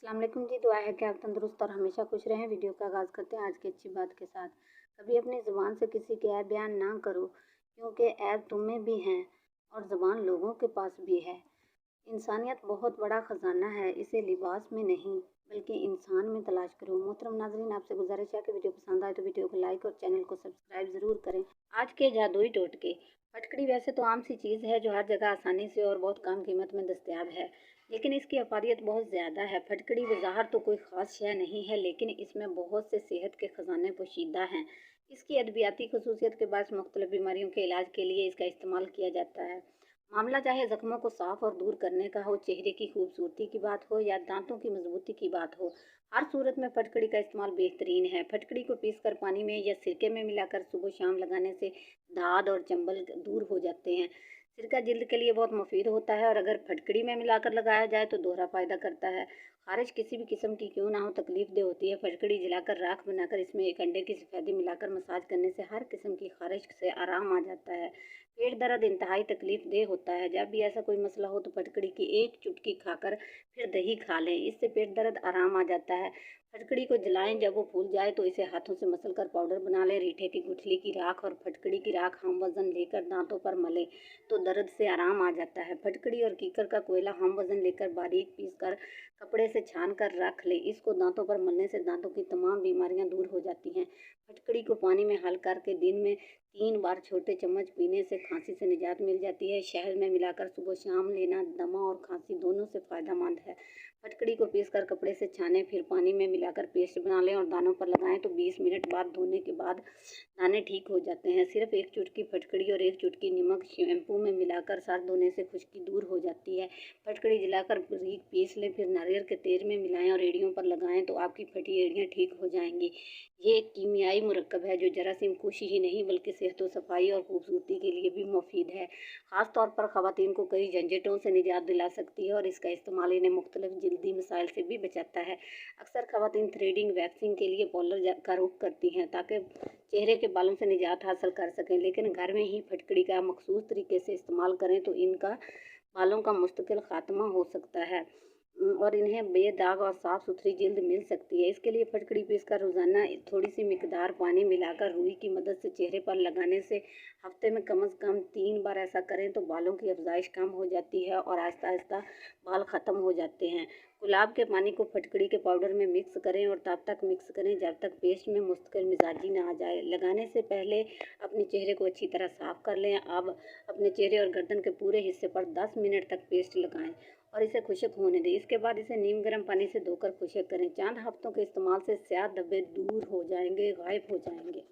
अस्सलाम वालेकुम जी। दुआ है कि आप तंदुरुस्त और हमेशा खुश रहें। वीडियो का आगाज़ करते हैं आज की अच्छी बात के साथ। कभी अपनी ज़ुबान से किसी के ऐब बयान ना करो, क्योंकि ऐब तुम में भी हैं और ज़ुबान लोगों के पास भी है। इंसानियत बहुत बड़ा ख़जाना है, इसे लिबास में नहीं बल्कि इंसान में तलाश करो। मोहतरम नाज़रीन, आपसे गुजारिश है कि वीडियो पसंद आए तो वीडियो को लाइक और चैनल को सब्सक्राइब ज़रूर करें। आज के जादुई टोटके। फटकड़ी वैसे तो आम सी चीज़ है जो हर जगह आसानी से और बहुत कम कीमत में दस्तयाब है, लेकिन इसकी अफादियत बहुत ज़्यादा है। फटकड़ी बज़ाहिर तो कोई ख़ास शय नहीं है, लेकिन इसमें बहुत से सेहत के ख़जाने पोशीदा हैं। इसकी अद्वियाती खसूसियत के बायस मुख्तलिफ बीमारियों के इलाज के लिए इसका इस्तेमाल किया जाता है। मामला चाहे ज़ख्मों को साफ और दूर करने का हो, चेहरे की खूबसूरती की बात हो या दांतों की मजबूती की बात हो, हर सूरत में फटकड़ी का इस्तेमाल बेहतरीन है। फटकड़ी को पीसकर पानी में या सिरके में मिलाकर सुबह शाम लगाने से दाद और चंबल दूर हो जाते हैं। सिरका जिल्द के लिए बहुत मुफीद होता है और अगर फटकड़ी में मिलाकर लगाया जाए तो दोहरा फ़ायदा करता है। खारिश किसी भी किस्म की क्यों ना हो तकलीफ दे होती है, फटकड़ी जलाकर राख बनाकर इसमें एक अंडे की सफ़ेदी मिलाकर मसाज करने से हर किस्म की खारिश से आराम आ जाता है। पेट दर्द इंतहाई तकलीफ दे होता है, जब भी ऐसा कोई मसला हो तो फटकड़ी की एक चुटकी खाकर फिर दही खा लें, इससे पेट दर्द आराम आ जाता है। फटकड़ी को जलाएं, जब वो फूल जाए तो इसे हाथों से मसल कर पाउडर बना लें। रीठे की गुठली की राख और फटकड़ी की राख हम वज़न लेकर दांतों पर मलें तो दर्द से आराम आ जाता है। फटकड़ी और कीकर का कोयला हम वज़न लेकर बारीक पीस कर कपड़े से छान कर रख लें, इसको दांतों पर मलने से दांतों की तमाम बीमारियां दूर हो जाती हैं। फटकड़ी को पानी में हल करके दिन में 3 बार छोटे चम्मच पीने से खांसी से निजात मिल जाती है। शहद में मिलाकर सुबह शाम लेना दमा और खांसी दोनों से फ़ायदेमंद है। फटकड़ी को पीस कर कपड़े से छानें, फिर पानी में मिलाकर पेस्ट बना लें और दानों पर लगाएं तो 20 मिनट बाद धोने के बाद दाने ठीक हो जाते हैं। सिर्फ एक चुटकी फटकड़ी और एक चुटकी नमक शैम्पू में मिलाकर सर धोने से खुश्की दूर हो जाती है। फटकड़ी जलाकर बारीक पीस लें, फिर नारियल के तेल में मिलाएं और एड़ियों पर लगाएं तो आपकी फटी एड़ियाँ ठीक हो जाएंगी। ये एक कीमियाई मुरक्कब है जो जरासीम कुशी ही नहीं बल्कि सेहत व सफाई और खूबसूरती के लिए भी मुफीद है। ख़ास तौर पर ख़वातीन को कई झंझटों से निजात दिला सकती है और इसका इस्तेमाल इन्हें मुख्तलिफ जल्दी मसाइल से भी बचाता है। अक्सर ख़वातीन थ्रेडिंग वैक्सिंग के लिए पार्लर का रुख करती हैं ताकि चेहरे के बालों से निजात हासिल कर सकें, लेकिन घर में ही फटकड़ी का मखसूस तरीके से इस्तेमाल करें तो इनका बालों का मुस्तकिल खात्मा हो सकता है और इन्हें बेदाग और साफ़ सुथरी जिल्द मिल सकती है। इसके लिए फटकड़ी पीसकर रोज़ाना थोड़ी सी मिकदार पानी मिलाकर रुई की मदद से चेहरे पर लगाने से हफ्ते में कम से कम 3 बार ऐसा करें तो बालों की अफजाइश कम हो जाती है और आहिस्ता आहिस्ता बाल ख़त्म हो जाते हैं। गुलाब के पानी को फटकड़ी के पाउडर में मिक्स करें और तब तक मिक्स करें जब तक पेस्ट में मुस्तकिल मिजाजी ना आ जाए। लगाने से पहले अपने चेहरे को अच्छी तरह साफ़ कर लें। अब अपने चेहरे और गर्दन के पूरे हिस्से पर 10 मिनट तक पेस्ट लगाएं और इसे खुश्क होने दें। इसके बाद इसे नीम गर्म पानी से धोकर खुश्क करें। चंद हफ्तों के इस्तेमाल से स्याह धब्बे दूर हो जाएंगे, गायब हो जाएंगे।